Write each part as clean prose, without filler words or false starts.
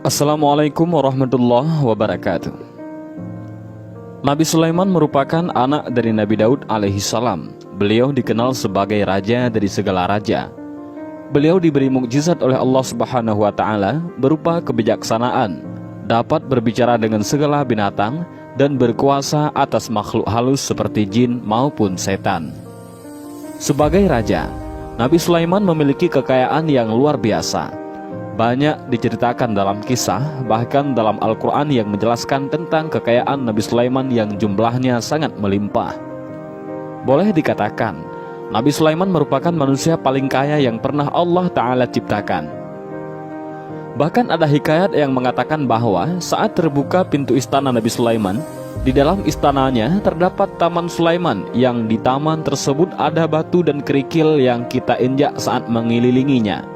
Assalamualaikum warahmatullahi wabarakatuh. Nabi Sulaiman merupakan anak dari Nabi Daud alaihissalam. Beliau dikenal sebagai raja dari segala raja. Beliau diberi mukjizat oleh Allah Subhanahu wa Ta'ala berupa kebijaksanaan, dapat berbicara dengan segala binatang, dan berkuasa atas makhluk halus seperti jin maupun setan. Sebagai raja, Nabi Sulaiman memiliki kekayaan yang luar biasa. Banyak diceritakan dalam kisah, bahkan dalam Al-Quran yang menjelaskan tentang kekayaan Nabi Sulaiman yang jumlahnya sangat melimpah. Boleh dikatakan, Nabi Sulaiman merupakan manusia paling kaya yang pernah Allah Ta'ala ciptakan. Bahkan ada hikayat yang mengatakan bahwa saat terbuka pintu istana Nabi Sulaiman, di dalam istananya terdapat Taman Sulaiman, yang di taman tersebut ada batu dan kerikil yang kita injak saat mengelilinginya.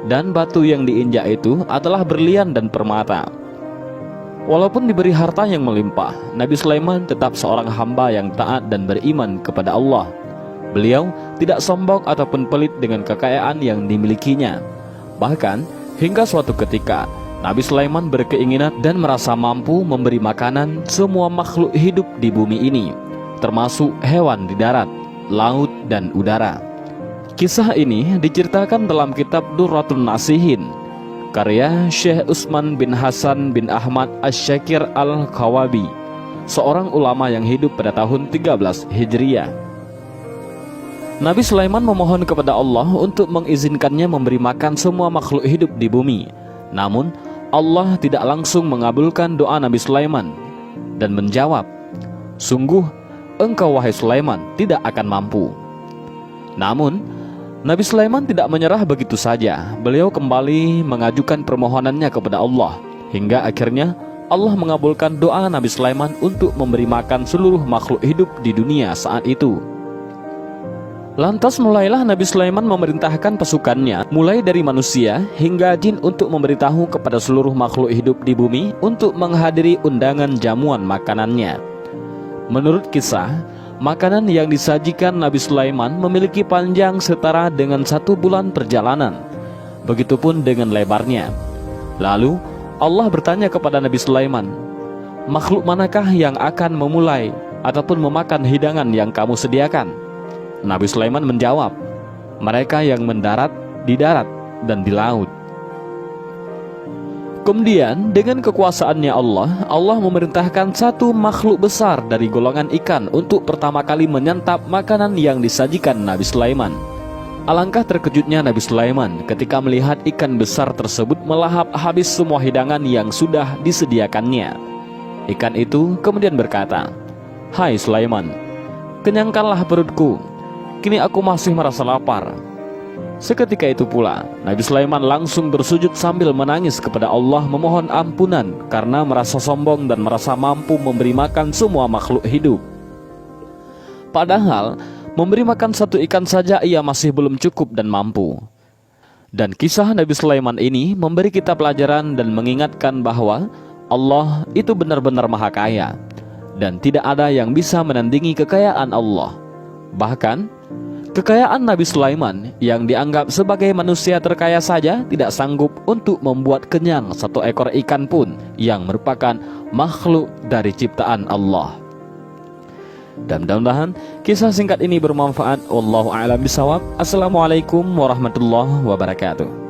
Dan batu yang diinjak itu adalah berlian dan permata. Walaupun diberi harta yang melimpah, Nabi Sulaiman tetap seorang hamba yang taat dan beriman kepada Allah. Beliau tidak sombong ataupun pelit dengan kekayaan yang dimilikinya. Bahkan hingga suatu ketika Nabi Sulaiman berkeinginan dan merasa mampu memberi makanan semua makhluk hidup di bumi ini, termasuk hewan di darat, laut, dan udara. Kisah ini diceritakan dalam kitab Durratun Nasihin, karya Syekh Utsman bin Hasan bin Ahmad Asy-Syakir Al-Khawabi, seorang ulama yang hidup pada tahun 13 Hijriah. Nabi Sulaiman memohon kepada Allah untuk mengizinkannya memberi makan semua makhluk hidup di bumi. Namun Allah tidak langsung mengabulkan doa Nabi Sulaiman dan menjawab, "Sungguh engkau wahai Sulaiman tidak akan mampu." Namun Nabi Sulaiman tidak menyerah begitu saja. Beliau kembali mengajukan permohonannya kepada Allah, hingga akhirnya Allah mengabulkan doa Nabi Sulaiman untuk memberi makan seluruh makhluk hidup di dunia saat itu. Lantas mulailah Nabi Sulaiman memerintahkan pasukannya, mulai dari manusia hingga jin, untuk memberitahu kepada seluruh makhluk hidup di bumi untuk menghadiri undangan jamuan makanannya. Menurut kisah, makanan yang disajikan Nabi Sulaiman memiliki panjang setara dengan 1 bulan perjalanan. Begitupun dengan lebarnya. Lalu Allah bertanya kepada Nabi Sulaiman, "Makhluk manakah yang akan memulai ataupun memakan hidangan yang kamu sediakan?" Nabi Sulaiman menjawab, "Mereka yang mendarat di darat dan di laut." Kemudian dengan kekuasaannya Allah memerintahkan satu makhluk besar dari golongan ikan untuk pertama kali menyantap makanan yang disajikan Nabi Sulaiman. Alangkah terkejutnya Nabi Sulaiman ketika melihat ikan besar tersebut melahap habis semua hidangan yang sudah disediakannya. Ikan itu kemudian berkata, "Hai Sulaiman, kenyangkanlah perutku, kini aku masih merasa lapar." Seketika itu pula Nabi Sulaiman langsung bersujud sambil menangis kepada Allah memohon ampunan karena merasa sombong dan merasa mampu memberi makan semua makhluk hidup. Padahal memberi makan satu ikan saja ia masih belum cukup dan mampu. Dan kisah Nabi Sulaiman ini memberi kita pelajaran dan mengingatkan bahwa Allah itu benar-benar maha kaya, dan tidak ada yang bisa menandingi kekayaan Allah. Bahkan kekayaan Nabi Sulaiman yang dianggap sebagai manusia terkaya saja tidak sanggup untuk membuat kenyang satu ekor ikan pun yang merupakan makhluk dari ciptaan Allah. Dan mudah-mudahan kisah singkat ini bermanfaat. Wallahu a'lam bishawab. Assalamualaikum warahmatullahi wabarakatuh.